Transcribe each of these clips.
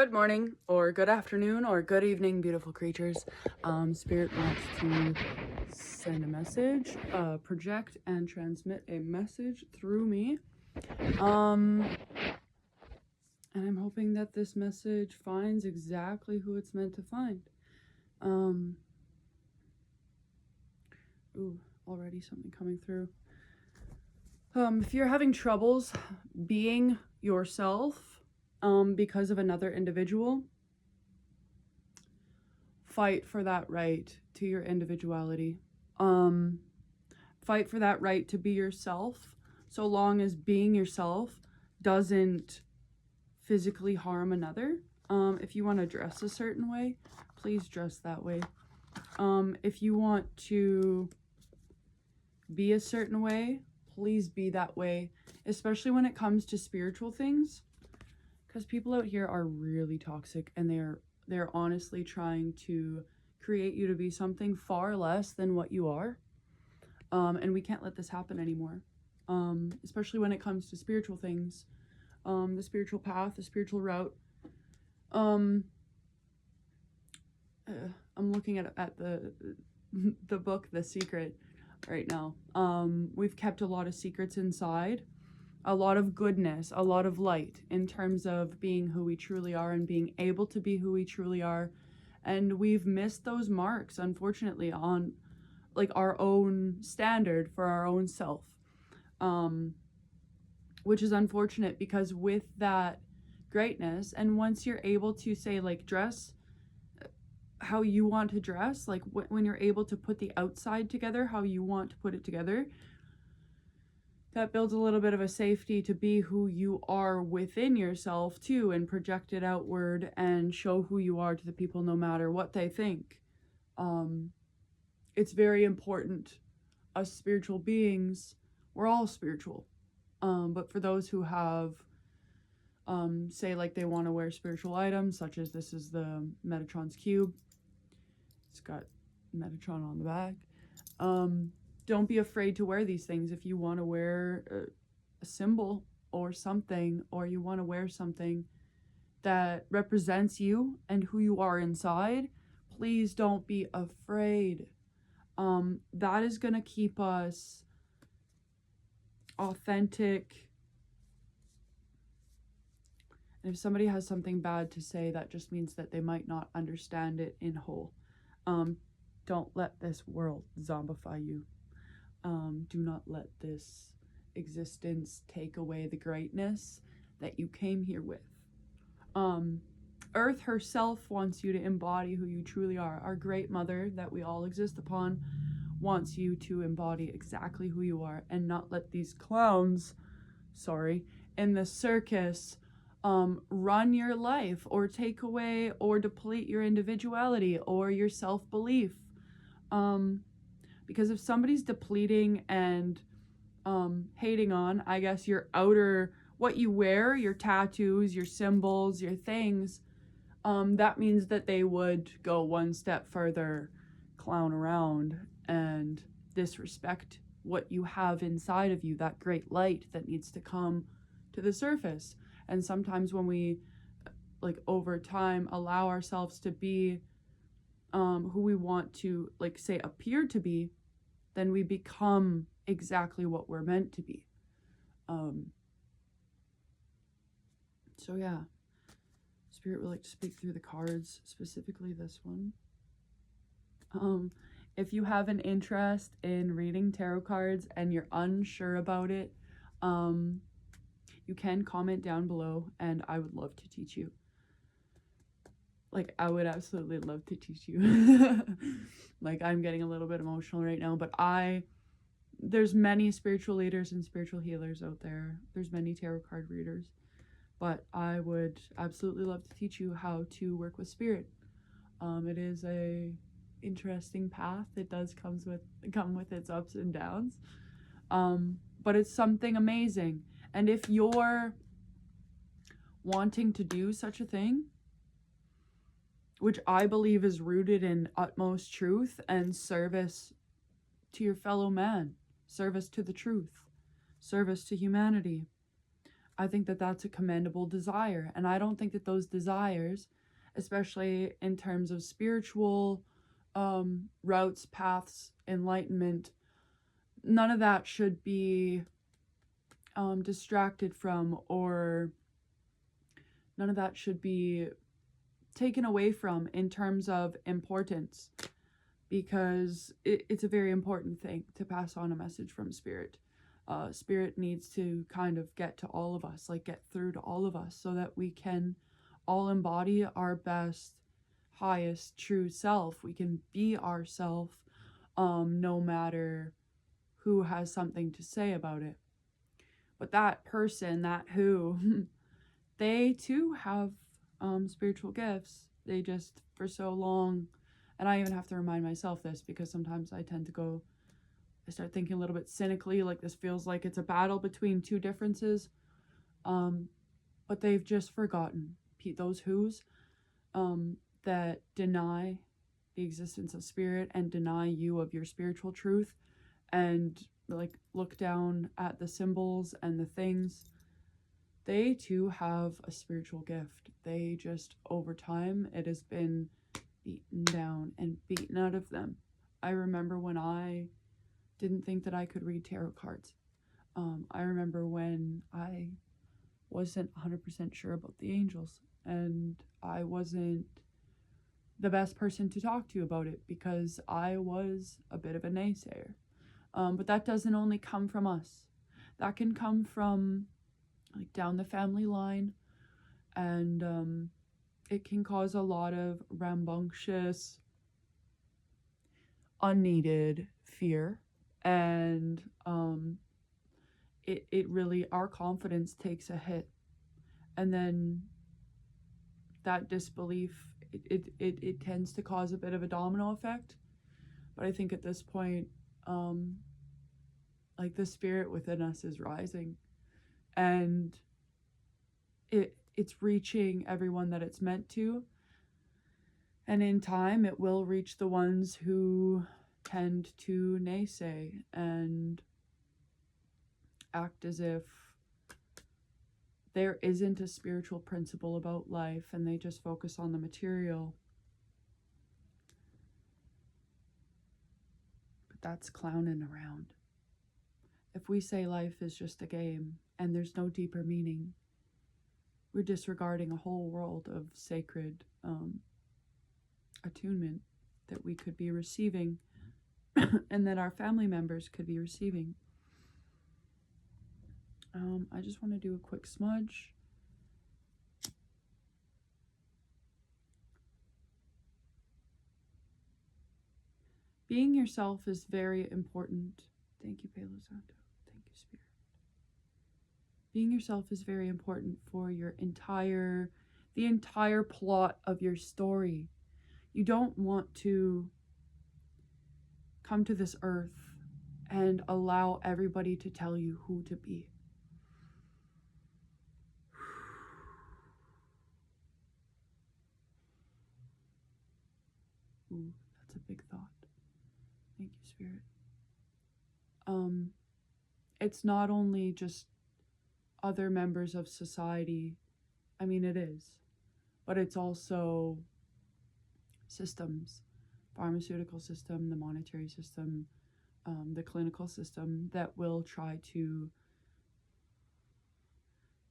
Good morning, or good afternoon, or good evening, beautiful creatures. Spirit wants to send a message, project and transmit a message through me. And I'm hoping that this message finds exactly who it's meant to find. Already something coming through. If you're having troubles being yourself, because of another individual, fight for that right to your individuality. Fight for that right to be yourself, so long as being yourself doesn't physically harm another. If you want to dress a certain way, please dress that way. If you want to be a certain way, please be that way, especially when it comes to spiritual things, because people out here are really toxic, and they're honestly trying to create you to be something far less than what you are. And we can't let this happen anymore. Especially when it comes to spiritual things, the spiritual path, the spiritual route. I'm looking at the book, The Secret, right now. We've kept a lot of secrets inside, a lot of goodness, a lot of light in terms of being who we truly are and being able to be who we truly are. And we've missed those marks, unfortunately, on like our own standard for our own self, which is unfortunate, because with that greatness, and once you're able to say, like, dress how you want to dress, like when you're able to put the outside together how you want to put it together, that builds a little bit of a safety to be who you are within yourself too, and project it outward and show who you are to the people no matter what they think. It's very important. Us spiritual beings, we're all spiritual. But for those who have, say, like, they want to wear spiritual items, such as this is the Metatron's cube. It's got Metatron on the back. Don't be afraid to wear these things. If you want to wear a symbol or something, or you want to wear something that represents you and who you are inside, please don't be afraid. That is going to keep us authentic. And if somebody has something bad to say, that just means that they might not understand it in whole. Don't let this world zombify you. Do not let this existence take away the greatness that you came here with. Earth herself wants you to embody who you truly are. Our great mother that we all exist upon wants you to embody exactly who you are, and not let these clowns, in the circus, run your life, or take away or deplete your individuality or your self-belief. Because if somebody's depleting and hating on, I guess, your outer, what you wear, your tattoos, your symbols, your things, that means that they would go one step further, clown around, and disrespect what you have inside of you, that great light that needs to come to the surface. And sometimes when we, like, over time allow ourselves to be who we want to, like, say, appear to be, then we become exactly what we're meant to be. So yeah, Spirit would like to speak through the cards, specifically this one. If you have an interest in reading tarot cards and you're unsure about it, you can comment down below, and I would love to teach you. Like, I would absolutely love to teach you. Like, I'm getting a little bit emotional right now, but there's many spiritual leaders and spiritual healers out there. There's many tarot card readers, but I would absolutely love to teach you how to work with spirit. It is a interesting path. It does come with its ups and downs, but it's something amazing. And if you're wanting to do such a thing, which I believe is rooted in utmost truth and service to your fellow man, service to the truth, service to humanity, I think that that's a commendable desire. And I don't think that those desires, especially in terms of spiritual routes, paths, enlightenment, none of that should be distracted from, or none of that should be taken away from in terms of importance, because it's a very important thing to pass on a message from spirit. Spirit needs to kind of get to all of us, like get through to all of us, so that we can all embody our best, highest, true self. We can be ourself, no matter who has something to say about it. But that person, that who, they too have spiritual gifts. They just, for so long, and I even have to remind myself this, because sometimes I tend to go, I start thinking a little bit cynically, like this feels like it's a battle between two differences. But they've just forgotten, those who's that deny the existence of spirit and deny you of your spiritual truth, and like look down at the symbols and the things. They too have a spiritual gift. They just, over time, it has been beaten down and beaten out of them. I remember when I didn't think that I could read tarot cards. I remember when I wasn't 100% sure about the angels, and I wasn't the best person to talk to about it because I was a bit of a naysayer. But that doesn't only come from us. That can come from like down the family line, and it can cause a lot of rambunctious, unneeded fear, and it really, our confidence takes a hit, and then that disbelief, it tends to cause a bit of a domino effect. But I think at this point, like the spirit within us is rising, and it's reaching everyone that it's meant to, and in time it will reach the ones who tend to naysay and act as if there isn't a spiritual principle about life, and they just focus on the material. But that's clowning around. If we say life is just a game and there's no deeper meaning, we're disregarding a whole world of sacred attunement that we could be receiving and that our family members could be receiving. I just want to do a quick smudge. Being yourself is very important. Thank you, Palo Santo. Thank you, Spirit. Being yourself is very important for the entire plot of your story. You don't want to come to this earth and allow everybody to tell you who to be. Ooh, that's a big thought. Thank you, Spirit. It's not only just other members of society. I mean, it is, but it's also systems, pharmaceutical system, the monetary system, the clinical system that will try to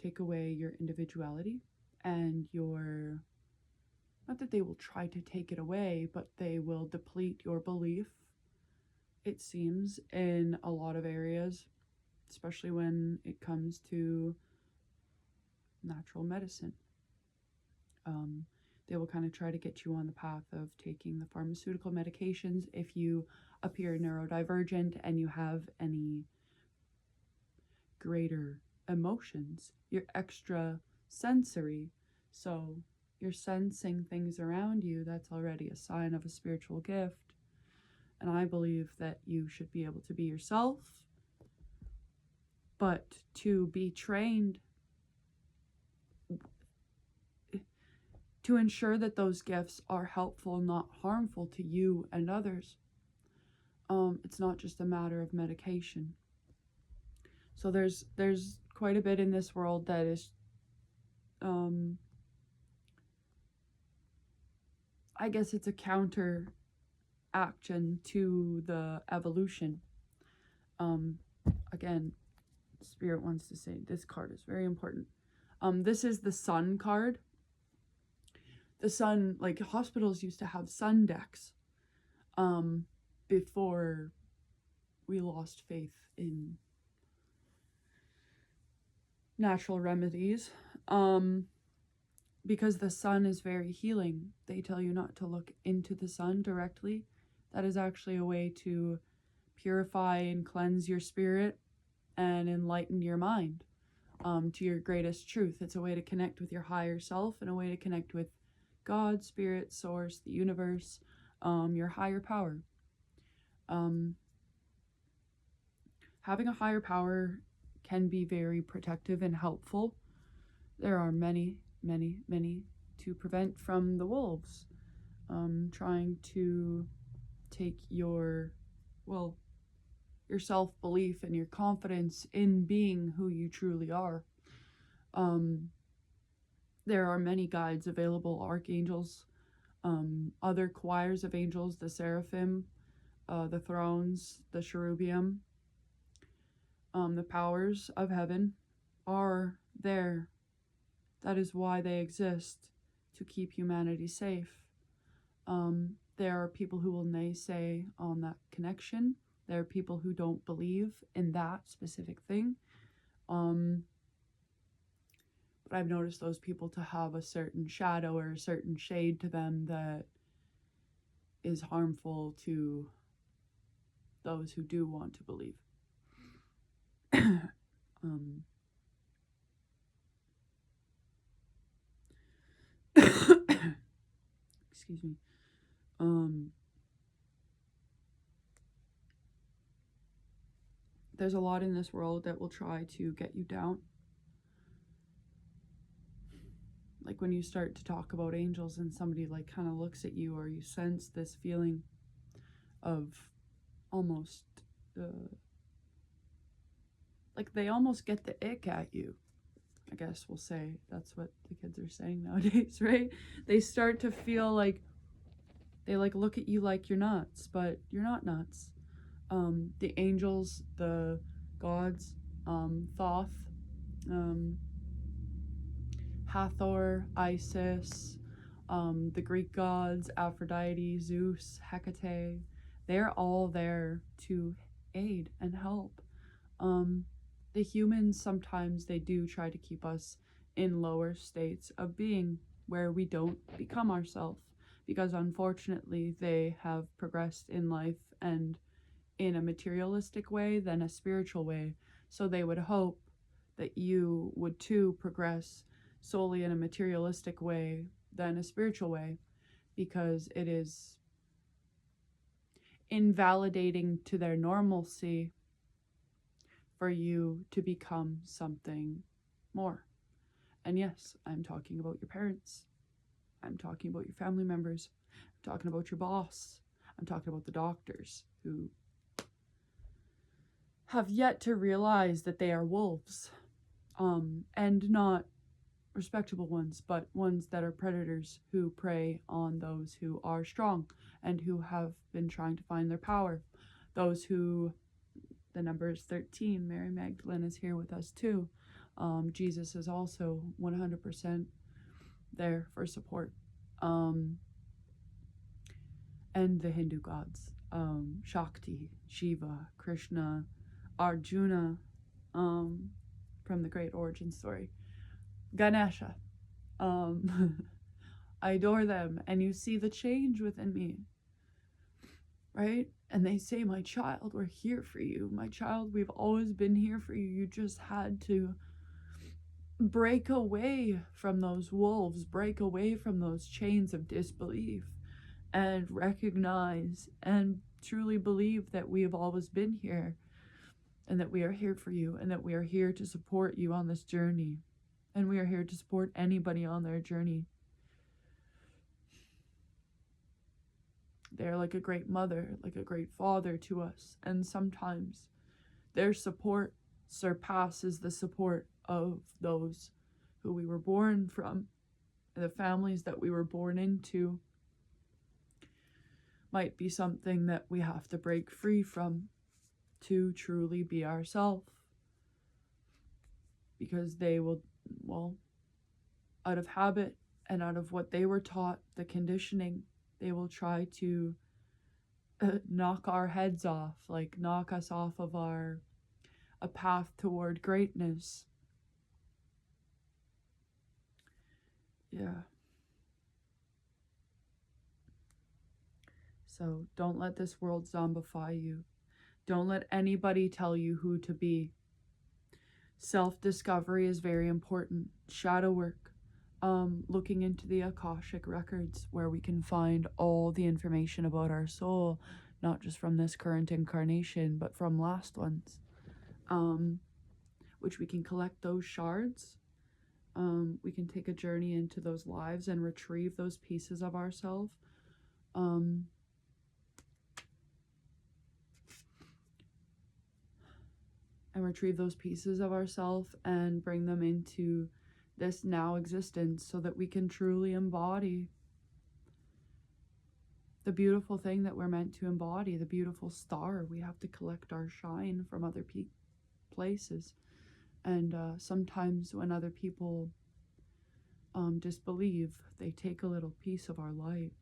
take away your individuality and your, not that they will try to take it away, but they will deplete your belief, it seems, in a lot of areas, especially when it comes to natural medicine. They will kind of try to get you on the path of taking the pharmaceutical medications if you appear neurodivergent and you have any greater emotions. You're extra sensory, so you're sensing things around you. That's already a sign of a spiritual gift. And I believe that you should be able to be yourself, but to be trained to ensure that those gifts are helpful, not harmful to you and others. It's not just a matter of medication. So there's quite a bit in this world that is, I guess it's a counter action to the evolution. Again, Spirit wants to say this card is very important. This is the Sun card. The Sun, like hospitals used to have sun decks before we lost faith in natural remedies. Because the sun is very healing. They tell you not to look into the sun directly. That is actually a way to purify and cleanse your spirit and enlighten your mind to your greatest truth. It's a way to connect with your higher self and a way to connect with God, Spirit, Source, the universe, your higher power. Having a higher power can be very protective and helpful. There are many to prevent from the wolves trying to take your self-belief and your confidence in being who you truly are. There are many guides available, archangels, other choirs of angels, the seraphim, the thrones, the cherubium, the powers of heaven are there. That is why they exist, to keep humanity safe. There are people who will naysay on that connection. There are people who don't believe in that specific thing. But I've noticed those people to have a certain shadow or a certain shade to them that is harmful to those who do want to believe. Excuse me. There's a lot in this world that will try to get you down. Like when you start to talk about angels and somebody like kind of looks at you, or you sense this feeling of almost like they almost get the ick at you. I guess we'll say that's what the kids are saying nowadays, right? They start to feel like they like look at you like you're nuts, but you're not nuts. The angels, the gods, Thoth, Hathor, Isis, the Greek gods, Aphrodite, Zeus, Hecate, they're all there to aid and help. The humans, sometimes they do try to keep us in lower states of being where we don't become ourselves, because unfortunately they have progressed in life and in a materialistic way than a spiritual way. So they would hope that you would too progress solely in a materialistic way than a spiritual way, because it is invalidating to their normalcy for you to become something more. And yes, I'm talking about your parents. I'm talking about your family members. I'm talking about your boss. I'm talking about the doctors who have yet to realize that they are wolves, and not respectable ones, but ones that are predators who prey on those who are strong and who have been trying to find their power. Those who, the number is 13, Mary Magdalene is here with us too. Jesus is also 100% there for support. And the Hindu gods, Shakti, Shiva, Krishna, Arjuna, from the great origin story, Ganesha. I adore them, and you see the change within me, right? And they say, my child, we're here for you. My child, we've always been here for you. You just had to break away from those wolves, break away from those chains of disbelief, and recognize and truly believe that we have always been here, and that we are here for you, and that we are here to support you on this journey, and we are here to support anybody on their journey. They're like a great mother, like a great father to us, and sometimes their support surpasses the support of those who we were born from, the families that we were born into, might be something that we have to break free from to truly be ourselves. Because they will, well, out of habit and out of what they were taught, the conditioning, they will try to knock our heads off, like knock us off of a path toward greatness. Yeah. So don't let this world zombify you. Don't let anybody tell you who to be. Self-discovery is very important. Shadow work. Looking into the Akashic records, where we can find all the information about our soul, not just from this current incarnation, but from last ones, which we can collect those shards. We can take a journey into those lives and retrieve those pieces of ourselves. And retrieve those pieces of ourselves and bring them into this now existence, so that we can truly embody the beautiful thing that we're meant to embody, the beautiful star. We have to collect our shine from other places. And sometimes when other people disbelieve, they take a little piece of our light,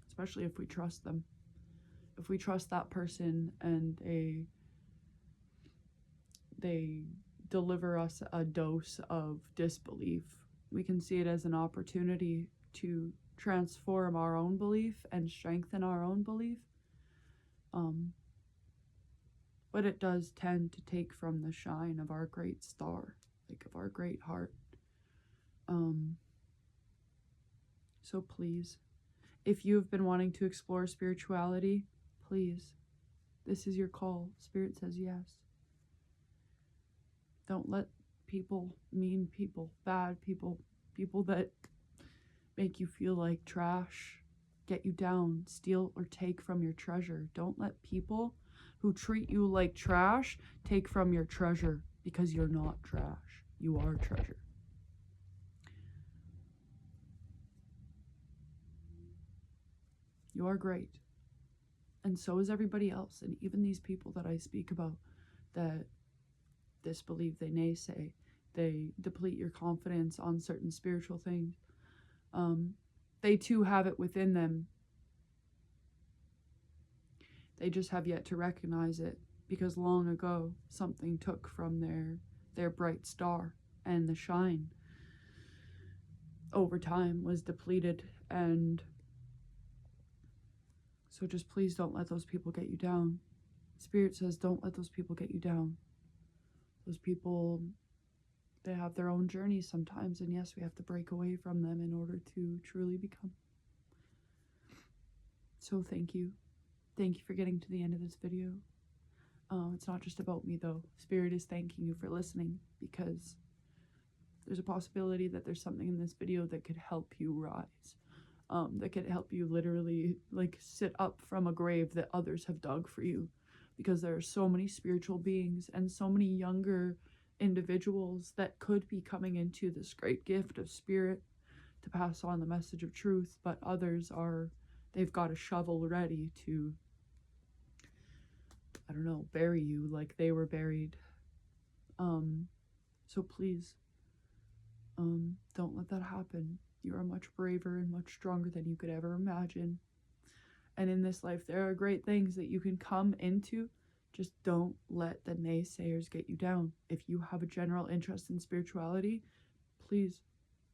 especially if we trust them. If we trust that person and they deliver us a dose of disbelief, we can see it as an opportunity to transform our own belief and strengthen our own belief. But it does tend to take from the shine of our great star, like of our great heart. So please, if you've been wanting to explore spirituality, please, this is your call. Spirit says yes. Don't let people, mean people, bad people, people that make you feel like trash, get you down, steal or take from your treasure. Don't let people who treat you like trash take from your treasure, because you're not trash. You are treasure. You are great. And so is everybody else. And even these people that I speak about that disbelieve, they naysay, they deplete your confidence on certain spiritual things. They too have it within them. They just have yet to recognize it, because long ago something took from their bright star, and the shine over time was depleted. And so just please don't let those people get you down. Spirit says don't let those people get you down. Those people, they have their own journeys sometimes, and yes, we have to break away from them in order to truly become. So thank you. Thank you for getting to the end of this video. It's not just about me though. Spirit is thanking you for listening, because there's a possibility that there's something in this video that could help you rise. That could help you literally like sit up from a grave that others have dug for you. Because there are so many spiritual beings and so many younger individuals that could be coming into this great gift of spirit to pass on the message of truth, but others they've got a shovel ready to, I don't know, bury you like they were buried. So please, don't let that happen. You are much braver and much stronger than you could ever imagine. And in this life, there are great things that you can come into. Just don't let the naysayers get you down. If you have a general interest in spirituality, please,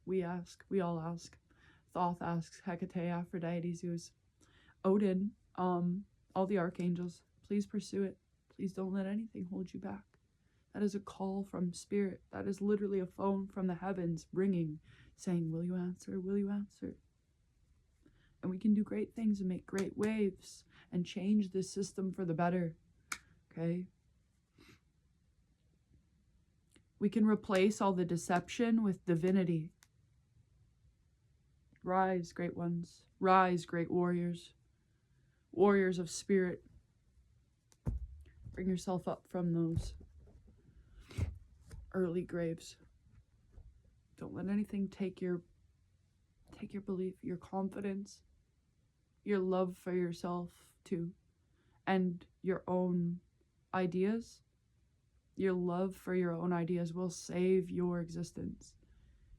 we all ask. Thoth asks, Hecate, Aphrodite, Zeus, Odin, all the archangels, please pursue it. Please don't let anything hold you back. That is a call from spirit. That is literally a phone from the heavens ringing, saying, will you answer? Will you answer? And we can do great things and make great waves and change this system for the better. Okay? We can replace all the deception with divinity. Rise, great ones. Rise, great warriors. Warriors of spirit. Bring yourself up from those early graves. Don't let anything take your belief, your confidence, your love for yourself too, and your own ideas. Your love for your own ideas will save your existence.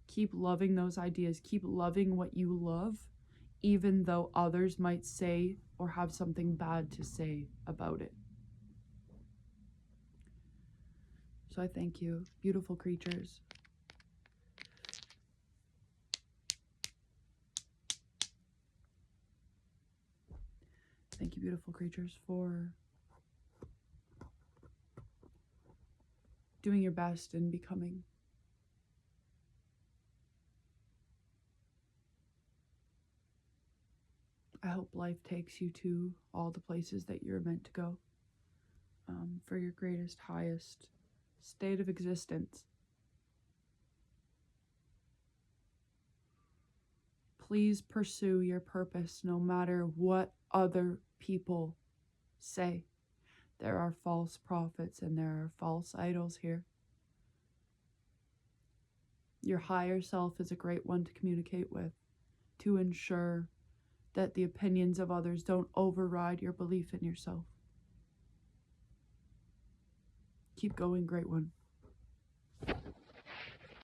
Keep loving those ideas. Keep loving what you love, even though others might say or have something bad to say about it. So I thank you, beautiful creatures. Thank you, beautiful creatures, for doing your best and becoming. I hope life takes you to all the places that you're meant to go, for your greatest, highest state of existence. Please pursue your purpose no matter what other people say. There are false prophets and there are false idols here. Your higher self is a great one to communicate with, to ensure that the opinions of others don't override your belief in yourself. Keep going, great one.